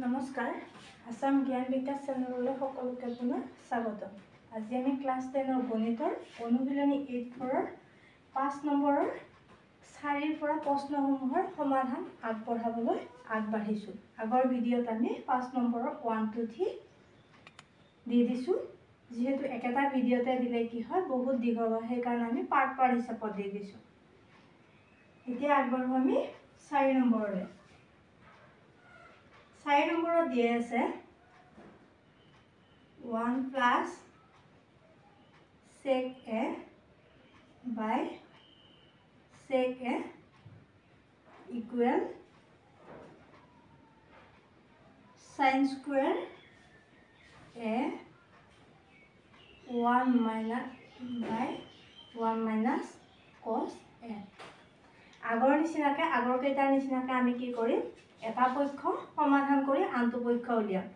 নমস্কাৰ আসাম জ্ঞান বিকাশ চেনেললৈ সকলোকে পুনৰ স্বাগতম। আজি আমি ক্লাছ 10 গণিতৰ অনুশীলনী 8 5 নম্বৰৰ 4 পৰা প্ৰশ্নসমূহৰ সমাধান আগবঢ়াবলৈ আগবাঢ়িছো। আগৰ ভিডিঅ'ত আমি 5 নম্বৰৰ 1 2 3 দি দিছো। যেহেতু একেটা ভিডিঅ'তে দিলে কি হয় বহুত দীঘল হয়, সেইকাৰণে আমি পাৰ্ট হিচাপত দি দিছো। এতিয়া আগবাঢ়ো আমি 4 নম্বৰলৈ। 4 নম্বৰত দিয়ে আছে 1 plus sec a by sec a equal sin square a 1 minus cos a। আগৰ কেইটাৰ নিচিনাকে আমি কি কৰিম, এটা পক্ষ সমাধান কৰি আনটো পক্ষ উলিয়াম।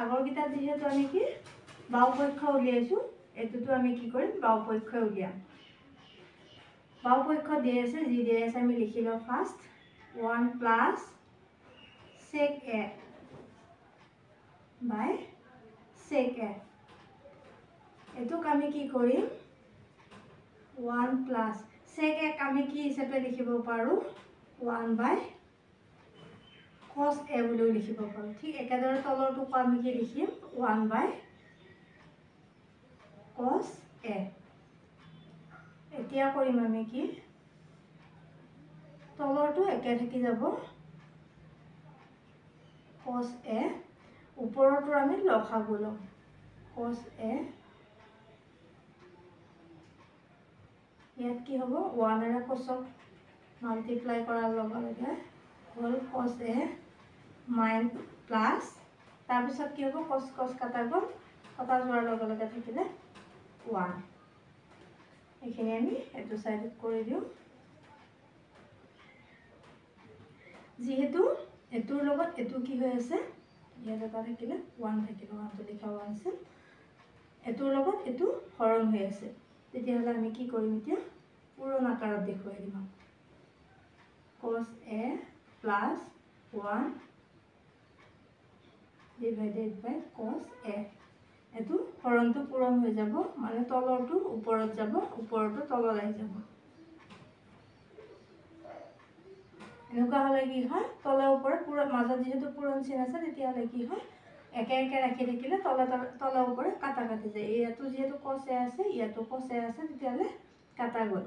আগৰ কেইটাত যেহেতু আমি কি বাও পক্ষ উলিয়াইছো, এটোতো আমি কি কৰিম বাও পক্ষ উলিয়াম। বাও পক্ষ দিয়ে আছে, যি দিয়ে আছে আমি লিখি লওঁ। First 1 plus sec a by sec a, এটোক আমি কি কৰিম 1 plus sec a আমি কি হিচাপে লিখিব পাৰো 1 by cos a বুলি লিখিব পাৰো। ঠিক একেদৰে তলৰটোক আমি কি লিখিম 1 by cos a। এতিয়া কৰিম আমি কি তলৰটো একে থাকি যাব cos a, ওপৰটো আমি লসাগু লম cos a। ইয়াত কি হ'ব 1 এৰে cosক মাল্টিপ্লাই কৰাৰ লগে লগে হ'ল cos a মাইন প্লাস, তাৰপিছত কি হ'ব cos কাটা গ'ল, কটা যোৱাৰ লগে লগে থাকিলে 1। এইখিনি আমি এটো সাইডত কৰি দিও। যেহেতু এটোৰ লগত এটো কি হৈ আছে, ইয়াত এটা থাকিলে 1 থাকিলে 1 তো লিখা 1 আছে, এটোৰ লগত এটো হৰণ হৈ আছে, তেতিয়াহ'লে আমি কি কৰিম এতিয়া পূৰণ আকাৰত দেখুৱাই দিম। cos a plus 1 divided by cos a, এটো হৰণটো পূৰণ হৈ যাব, মানে তলৰটো ওপৰত যাব, ওপৰটো তললৈ যাব। এনেকুৱা হলে কি হয় তলে ওপৰে পুৰা মাজত যেহেতু পূৰণ চিন আছে, তেতিয়াহ'লে কি হয় একে একে ৰাখি থাকিলে তলে ওপৰে কাটা কাটি যায়। ইয়াতো যেহেতু cos a আছে, ইয়াতো cos a আছে, তেতিয়াহ'লে কাটা গ'ল।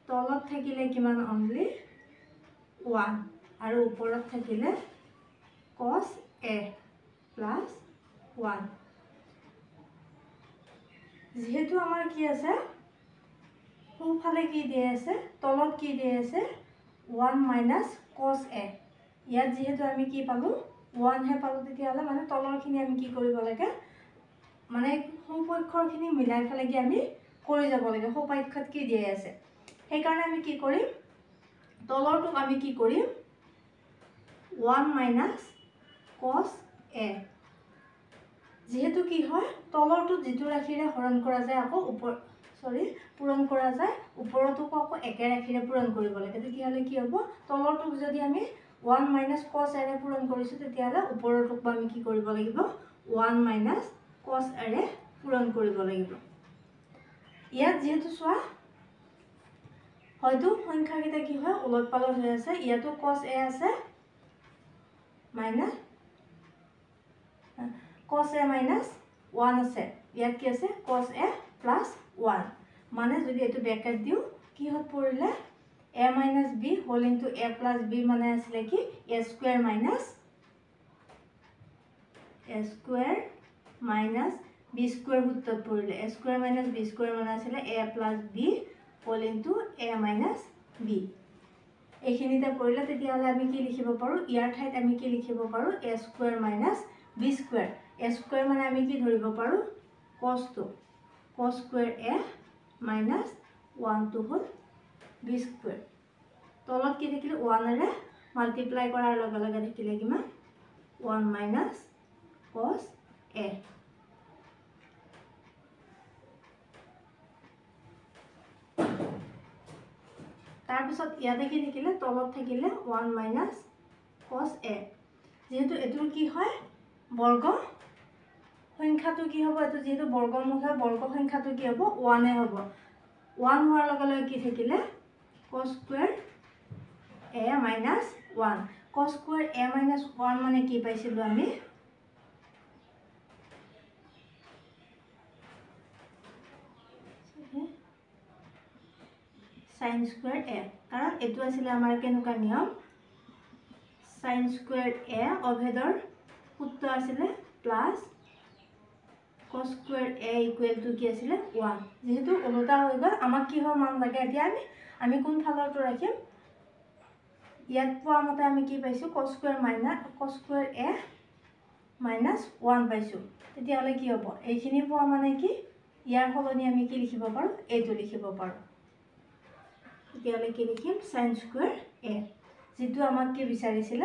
তলত থাকিলে কিমান অনলি 1 আৰু ওপৰত থাকিলে cos a plus 1। যেহেতু আমাৰ কি আছে সোঁফালে কি দিয়ে আছে, তলত কি দিয়ে আছে 1 minus cos a। ইয়াত যেহেতু আমি কি পালো 1 হে পালো, তেতিয়াহ'লে মানে তলৰখিনি আমি কি কৰিব লাগে, মানে সোঁপক্ষৰখিনি মিলাই ফেলে কি আমি কৰি যাব লাগে। সোঁপক্ষত কি দিয়ে আছে, সেইকাৰণে আমি কি কৰিম তলৰটোক আমি কি কৰিম 1 minus cos a। যেহেতু কি হয় তলৰটো যিটো ৰাখিৰে হৰণ কৰা যায় আকৌ পূৰণ কৰা যায়, ওপৰটোক আকৌ একে ৰাখিৰে পূৰণ কৰিব লাগে। তেতিয়াহ'লে কি হ'ব তলৰটোক যদি আমি 1 minus cos a ৰে পূৰণ কৰিছো, তেতিয়াহ'লে ওপৰটোক আমি কি কৰিব লাগিব 1 minus cos a ৰে পূৰণ কৰিব লাগিব। ইয়াত যেহেতু চোৱা হয়তো সংখ্যাকেইটা কি হয় উলট পালট হৈ আছে, ইয়াতো cos a আছে মাইনাস cos a minus 1 আছে, ইয়াত কি আছে cos a plus 1, মানে যদি এটো ব্ৰেকেট দিও কি হত পৰিলে a minus b whole into a plus b, মানে আসলে কি a square minus b square সূত্ৰত পৰিলে। a square minus b square মানে আসলে a plus b whole into a minus b। এইখিনিতে পৰিলে, তেতিয়াহ'লে আমি কি লিখিব পাৰো, ইয়াৰ ঠাইত আমি কি লিখিব পাৰো a square minus b square। a square মানে আমি কি ধৰিব পাৰো cos square a minus 1 to whole b square। তলত কি থাকিলে 1 এৰে মাল্টিপ্লাই কৰাৰ লগে লগে থাকিলে কিমান 1 minus cos a। তাৰপিছত ইয়াতে কি থাকিলে তলত থাকিলে 1 minus cos a। যেহেতু এটোৰ কি হয় বৰ্গ সংখ্যাটো কি হ'ব এটো যেহেতু বৰ্গমূল হয় বৰ্গ সংখ্যাটো কি হ'ব 1 হ'ব 1 হোৱাৰ লগে লগে কি থাকিলে cos square a minus 1 cos square a minus 1 মানে কি পাইছিলো আমি sin স্কয়াৰ a কাৰণ এটো আছিল আমাৰ কেনেকুৱা নিয়ম sin স্কয়াৰ a অভেদৰ সূত্ৰ আছিল plus cos square a equal to কি আছিল 1 যেহেতু ওলোটা হৈ গ'ল আমাক কি হয় মান লাগে এতিয়া আমি কোন ফালৰটো ৰাখিম ইয়াত পোৱা মতে আমি কি পাইছো cos স্কয়াৰ a minus 1 পাইছো তেতিয়া হলে কি হ'ব এইখিনি পোৱা মানে কি ইয়াৰ সলনি আমি কি লিখিব পাৰো এইটো লিখিব পাৰো তেতিয়া হলে কি লিখিম sin স্কয়াৰ a যেটো আমাক কি বিচাৰিছিল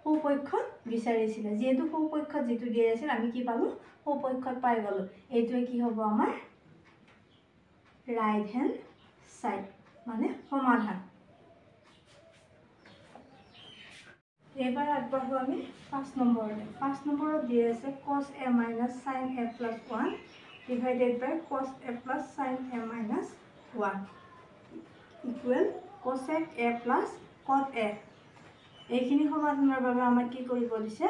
সৌপক্ষত বিচাৰিছিল যেহেতু সৌপক্ষত যেটো দিয়া আছিল আমি কি পালো সৌপক্ষত পাই গলো এইটোৱে কি হ'ব আমাৰ ৰাইট হ্যান্ড সাইড মানে সমাধান এবাৰ আগবাঢ়ো আমি 5 নম্বৰলৈ 5 নম্বৰত দিয়া আছে cos a minus sin a plus 1 divided by cos a plus sin a minus 1 equal cosec a plus cot a এইখিনি সমাধানৰ বাবে আমাক কি কৰিব দিছে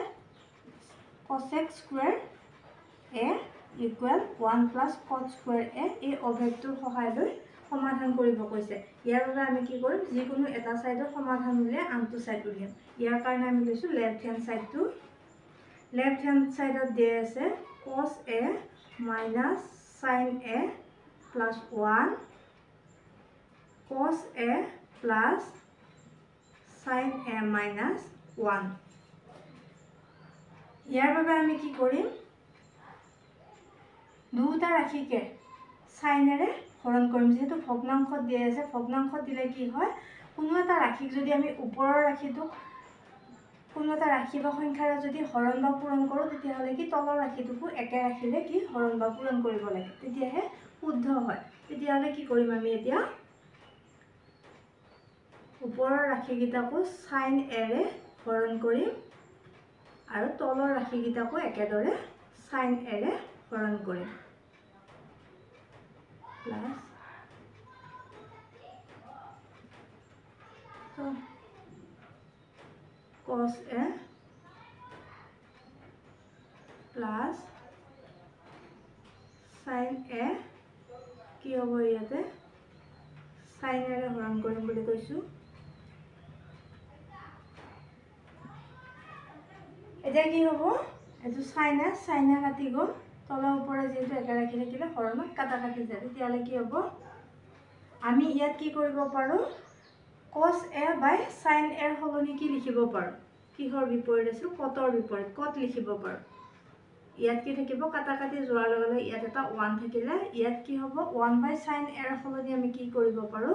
cosec square a equal 1 plus cot square a এই অভেদটোৰ সহায় লৈ সমাধান কৰিব কৈছে ইয়াৰ বাবে আমি কি কৰিম যিকোনো এটা সাইডৰ সমাধান উলিয়াই আনটো সাইড উলিয়াম ইয়াৰ কাৰণে আমি লৈছো লেফট হ্যান্ড সাইডটো লেফট হ্যান্ড সাইডত দিয়া আছে cos a minus sin a plus 1 cos a plus sin a minus 1 ইয়াৰ বাবে আমি কি কৰিম দুটা ৰাখিকে সাইনেৰে হৰণ কৰিম যেহেতু ভগ্নাংশত দিয়া আছে ভগ্নাংশত দিলে কি হয় কোনো এটা ৰাখিক যদি আমি ওপৰৰ ৰাখিটো কোনো এটা ৰাখি বা সংখ্যাৰে যদি হৰণ বা পূৰণ কৰো তেতিয়া হলে কি তলৰ ৰাখিটোকো একে ৰাখিলে কি হৰণ বা পূৰণ কৰিব লাগে তেতিয়াহে শুদ্ধ হয় তেতিয়া হলে কি কৰিম আমি এতিয়া ওপৰৰ ৰাখিকিটাকো sin a ৰে হৰণ কৰিম আৰু তলৰ ৰাখিকিটাকো একেদৰে sin a ৰে হৰণ কৰিম plus cos a plus sin a কি হ'ব ইয়াতে sin a ৰে হৰণ কৰিম বুলি কৈছো এটা কি হ'ব এটো sin a কাটি গ'ল তলৰ ওপৰে যেটো একা ৰাখি থাকিলে হৰণত কাটা কাটি যায় তেতিয়ালে কি হ'ব আমি ইয়াত কি কৰিব পাৰো cos a by sin a ৰ সলনি কি লিখিব পাৰো কিহৰ বিপৰীত আছিল কটৰ বিপৰীত কট লিখিব পাৰো ইয়াত কি থাকিব কাটা কাটি যোৱাৰ লগে লগে ইয়াত এটা 1 থাকিলে ইয়াত কি হ'ব 1 by sin a ৰ সলনি আমি কি কৰিব পাৰো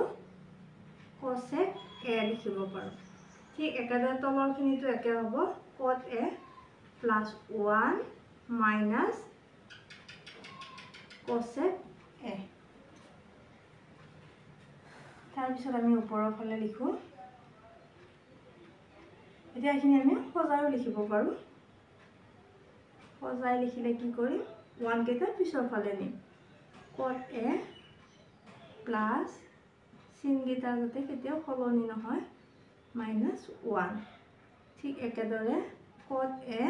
cosec a লিখিব পাৰো ঠিক একেদৰে তলৰখিনিটো একে হ'ব cot a plus 1 minus cosec a তাৰ পিছত আমি ওপৰৰ ফালে লিখো এতিয়া এখিনি আমি সজাই লিখিব পাৰো সজাই লিখিলে কি কৰিম 1 কেটা পিছৰ ফালে নিম cot a plus sin গিটা গতে কেতিয়াও সলনি নহয় minus 1 ঠিক একেদৰে cot a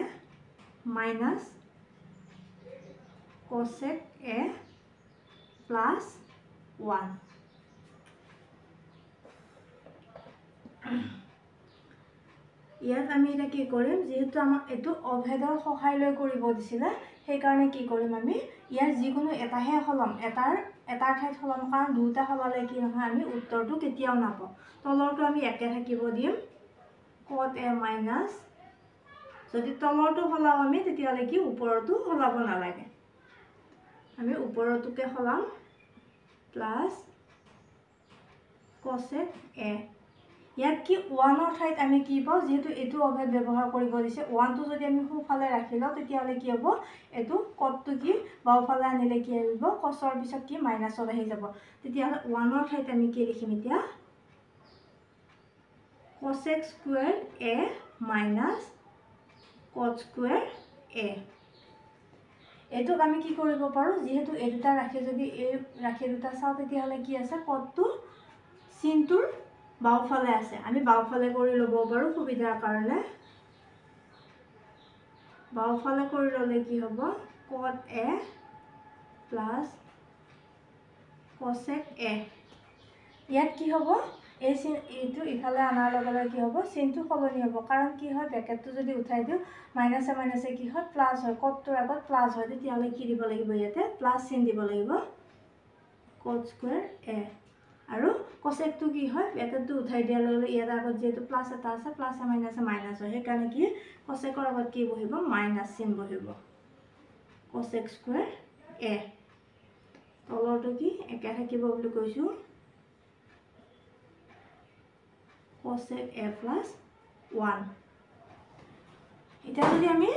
minus cosec a plus 1 ইয়াত আমি এটা কি কৰিম যেহেতু আমাক এটো অভেদৰ সহায় লৈ কৰিব দিছিলে সেই কাৰণে কি কৰিম আমি ইয়াৰ যিকোনো এটাহে হলম এটাৰ ঠাইত হলম কাৰণ দুটা হলালে কি নহয় আমি উত্তৰটো কেতিয়াও নাপাও তলৰটো আমি একে থাকিব দিম cot a minus যদি তলৰটো হলাও আমি তেতিয়ালে কি ওপৰটো হলাব নালাগে আমি ওপৰটোকে হলাম প্লাস cosec a ইয়াত কি 1 ৰ ঠাইত আমি কি পাও যেহেতু এটো অভেদ ব্যৱহাৰ কৰিব দিছে 1 টো যদি আমি সোঁফালে ৰাখিলো তেতিয়া হলে কি হ'ব এটো কটটো কি বাওফালে আনিলে কি আহিব cosৰ পিছত কি মাইনাসত আহি যাব তেতিয়া হলে 1 ৰ ঠাইত আমি কি লিখিম এতিয়া cosec square a minus cot square a এইটোক আমি কি কৰিব পাৰো যেহেতু এই দুটা ৰাখি যদি এই ৰাখি দুটা চাও তেতিয়া হলে কি আছে কটটো চিনটোৰ বাওফালে আছে আমি বাওফালে কৰি লব পাৰো সুবিধাৰ কাৰণে বাওফালে কৰি ললে কি হ'ব cot a plus cosec a ইয়াত কি হ'ব এই চিন এইটো ইফালে আনাৰ লগে কি হ'ব চিনটো সলনি হ'ব কাৰণ কি হয় ব্ৰেকেটটো যদি উঠাই দিও মাইনাসে মাইনাসে কি হয় প্লাস হয় কটটোৰ আগত প্লাস হয় তেতিয়া হলে কি দিব লাগিব ইয়াতে প্লাস চিন দিব লাগিব cot square a আৰু cosecটো কি হয় ব্ৰেকেটটো উঠাই দিয়াৰ লগে ইয়াৰ আগত যেটো প্লাস এটা আছে প্লাসে মাইনাসে মাইনাস হয় সেইকাৰণে কি cosecৰ আগত কি বহিব মাইনাস চিন বহিব cosec square a তলৰটো কি একে থাকিব বুলি কৈছো cosec a plus 1 এটা যদি আমি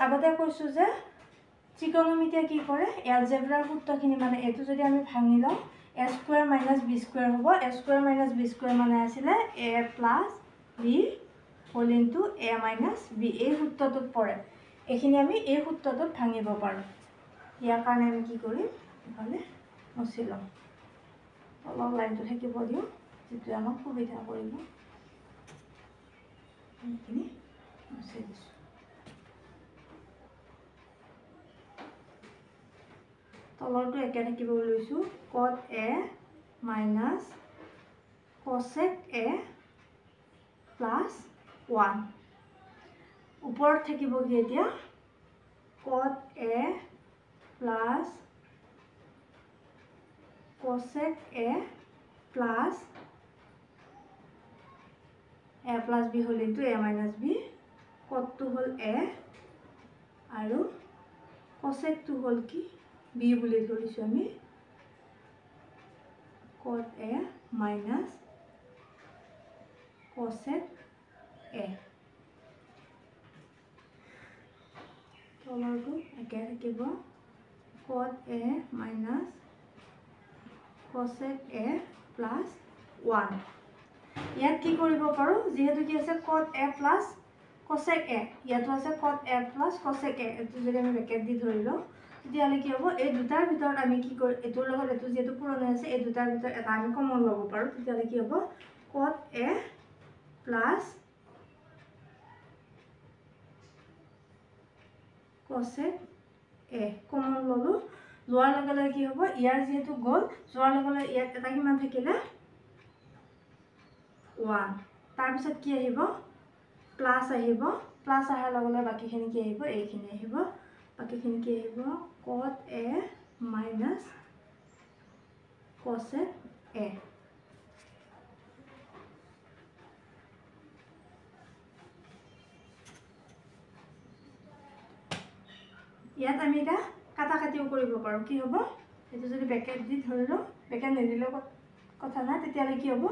আগতে কৈছো যে ত্ৰিকোণমিতিয়ে কি কৰে এলজেব্ৰাৰ সূত্ৰখিনি মানে এটো যদি আমি ভাঙি লও a square minus b square হ'ব a square minus b square মানে আছিল a plus b whole into a minus b এই সূত্ৰটোত পৰে এখিনি আমি এই সূত্ৰটোত ভাঙিব পাৰো ইয়াৰ কাৰণে আমি কি কৰিম মানে মুছি লম অলপ লাইনটো থাকিব দিও যেটো আমাক সুবিধা কৰিব এখিনি মুছি দিছো তলৰটো একে থাকিব লৈছো cot a minus cosec a plus 1 ওপৰত থাকিব কি এতিয়া cot a plus cosec a plus b whole into a minus b cot to whole a আৰু cosec to whole কি b বুলি ধৰিছো আমি cot a minus cosec a তলৰটো একে থাকিব cot a minus cosec a plus 1 ইয়াত কি কৰিব পাৰো যেহেতু কি আছে cot a plus cosec a ইয়াতো আছে cot a plus cosec a এটো যদি আমি ব্ৰেকেট দি ধৰিলো তেতিয়া হলে কি হ'ব এই দুটাৰ ভিতৰত আমি কি কৰি এটোৰ লগত এটো যেটো পুৰণ আছে এই দুটাৰ ভিতৰত এটা আমি কমন ল'ব পাৰো তেতিয়া হলে কি হ'ব cot a plus cosec a common ললো লোৱাৰ লগে কি হ'ব ইয়াৰ যেটো গল যোৱাৰ লগে ইয়াত এটা কিমান থাকিলে 1 তাৰ পিছত কি আহিব প্লাস আহিব প্লাস আহাৰ লগে বাকিখিনি কি আহিব এইখিনি আহিব বাকিখিনি কি আহিব cot a minus cosec a ইয়াত আমি এটা কাটাকাটিও কৰিব পাৰো কি হ'ব এটো যদি ব্ৰেকেট দি ধৰিলো ব্ৰেকেট নিদিলে কথা না তেতিয়া কি হ'ব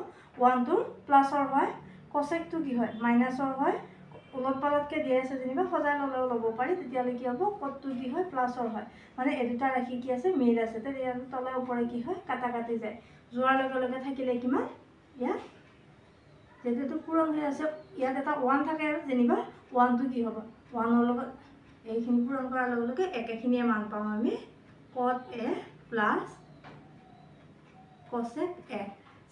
1 টো প্লাসৰ হয় cosec টো কি হয় মাইনাসৰ হয় উলট পালটকে দিয়া আছে যেনিবা সজাই ললেও লব পাৰি তেতিয়া কি হ'ব cot টো কি হয় প্লাসৰ হয় মানে এই দুটা ৰাখি কি আছে মিল আছে তেতিয়া তলে ওপৰে কি হয় কাটাকাটি যায় যোৱাৰ লগে থাকিলে কিমান ইয়া যেটো পুৰণ হৈ আছে ইয়াত এটা 1 থাকে আৰু যেনিবা 1 টো কি হ'ব 1 ৰ লগত এইখিনি পূৰণ কৰাৰ লগে একেখিনিয়ে মান পাম আমি cot a plus cosec a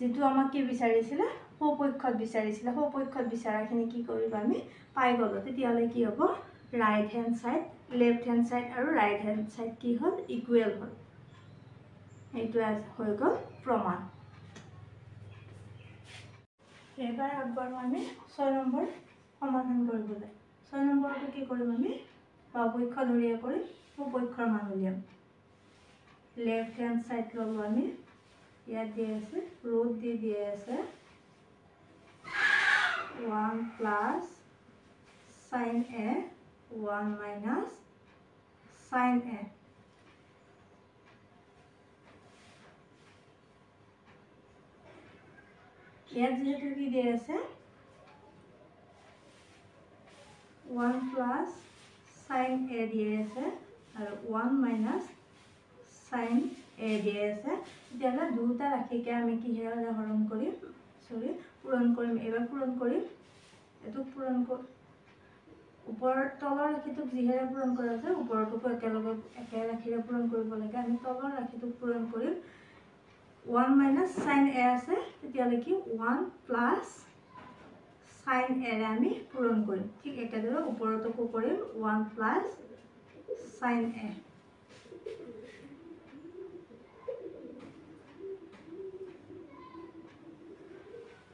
যেটো আমাক কি বিচাৰিছিল সপক্ষত বিচাৰিছিল সপক্ষত বিচাৰাখিনি কি কৰিব আমি পাই গলো তেতিয়া হলে কি হ'ব right hand side left hand side আৰু ৰাইট হ্যান্ড সাইড কি হল ইকুয়াল হল এইটো হৈ গল প্ৰমাণ এবাৰ আগবাৰ আমি 6 নম্বৰ সমাধান কৰিবলৈ 6 নম্বৰটো কি কৰিম আমি বাওপক্ষ ধৰিয়া কৰি সপক্ষৰ মান উলিয়াম লেফট হ্যান্ড সাইড ললো আমি ইয়াত দিয়ে আছে ৰুট দি দিয়ে আছে 1 plus sin a 1 minus sin a ইয়াত যেহেতু কি দিয়ে আছে 1 plus sin a দিয়ে আছে আৰু 1 minus sin a দিয়ে আছে তেতিয়া দুটা ৰাখিকে আমি কি হৰণ কৰিম পূৰণ কৰিম এবাৰ পূৰণ কৰিম এটো পূৰণ ওপৰৰ তলৰ ৰাশিটোক যিহেৰে পূৰণ কৰা আছে ওপৰটোকো একেলগে একে ৰাশিৰে পূৰণ কৰিব লাগে। আমি তলৰ ৰাশিটোক পূৰণ কৰিম 1 মাইনাছ চাইন এ আছে তেতিয়াহ'লে কি 1 প্লাছ চাইন এৰে আমি পূৰণ কৰিম। ঠিক একেদৰে ওপৰটোকো কৰিম 1 প্লাছ চাইন এ।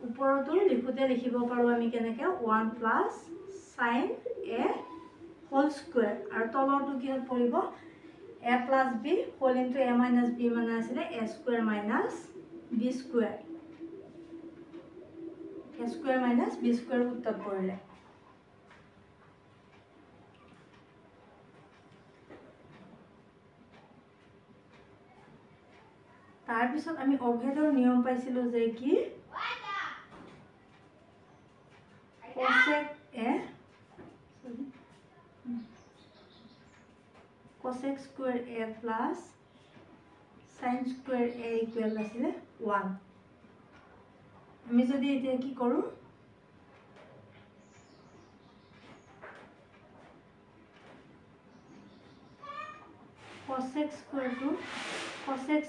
ওপৰটো লিখোঁতে লিখিব পাৰোঁ আমি কেনেকৈ 1 প্লাছ চাইন এ হোল স্কুৱেৰ আৰু তলৰটো কিহত পৰিব A plus B whole into a minus B মানে আছিলে এ স্কুৱেৰ মাইনাছ বি স্কুৱেৰ। এ স্কুৱেৰ মাইনাছ বি স্কুৱেৰ সূত্ৰত পৰিলে। তাৰপিছত আমি অভেদৰ নিয়ম পাইছিলোঁ যে কি cosec square a plus sin square a equal আছিলে 1। আমি যদি এতিয়া কি কৰোঁ cosec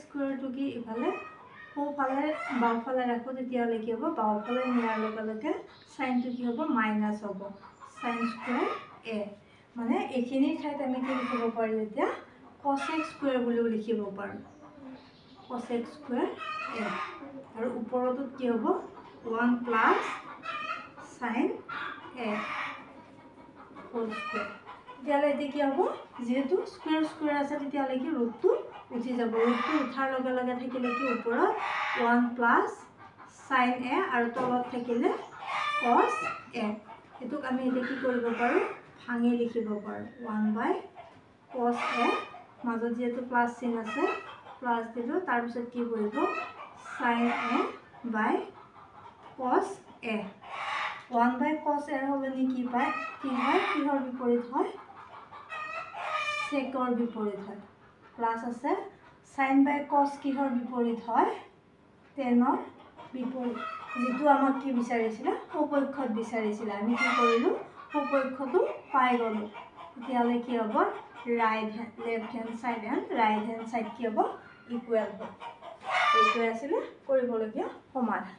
square টো কি ইফালে সোঁফালে বাওঁফালে ৰাখোঁ তেতিয়াহ'লে কি হ'ব বাওঁফালে নিয়াৰ লগে লগে চাইনটো কি হ'ব মাইনাছ হ'ব চাইন স্কুৱেৰ এ। মানে এইখিনিৰ ঠাইত আমি কি লিখিব পাৰোঁ এতিয়া cosec square বুলিও লিখিব পাৰোঁ cosec square এ। আৰু ওপৰটোত কি হ'ব 1 প্লাছ চাইন এ হোল স্কুৱেৰ। তেতিয়াহ'লে এতিয়া কি হ'ব যিহেতু স্কুৱেৰ স্কুৱেৰ আছে তেতিয়াহ'লে কি ৰুটটো উঠি যাব। ৰুটটো উঠাৰ লগে লগে থাকিলে কি ওপৰত 1 প্লাছ চাইন এ আৰু তলত থাকিলে কছ এ। এইটোক আমি এতিয়া কি কৰিব পাৰোঁ ভাঙি লিখিব পাৰোঁ 1/cos এ। মাজত যিহেতু প্লাছ চিন আছে প্লাছ দিলোঁ তাৰপিছত কি কৰিব চাইন এ বাই কছ এ। 1/cos এ হ'লে কি পায় কি হয় কিহৰ বিপৰীত হয় চেকৰ বিপৰীত হয়। প্লাছ আছে চাইন বাই কছ কিহৰ বিপৰীত হয় টেনৰ বিপৰীত। যিটো আমাক কি বিচাৰিছিলে সুপক্ষত বিচাৰিছিলে আমি কি কৰিলোঁ সুপক্ষটো পাই গ'লোঁ। তেতিয়াহ'লে কি হ'ব left hand side and right hand side কি হ'ব ইকুৱেল হ'ব। এইটোৱে আছিলে কৰিবলগীয়া সমাধান।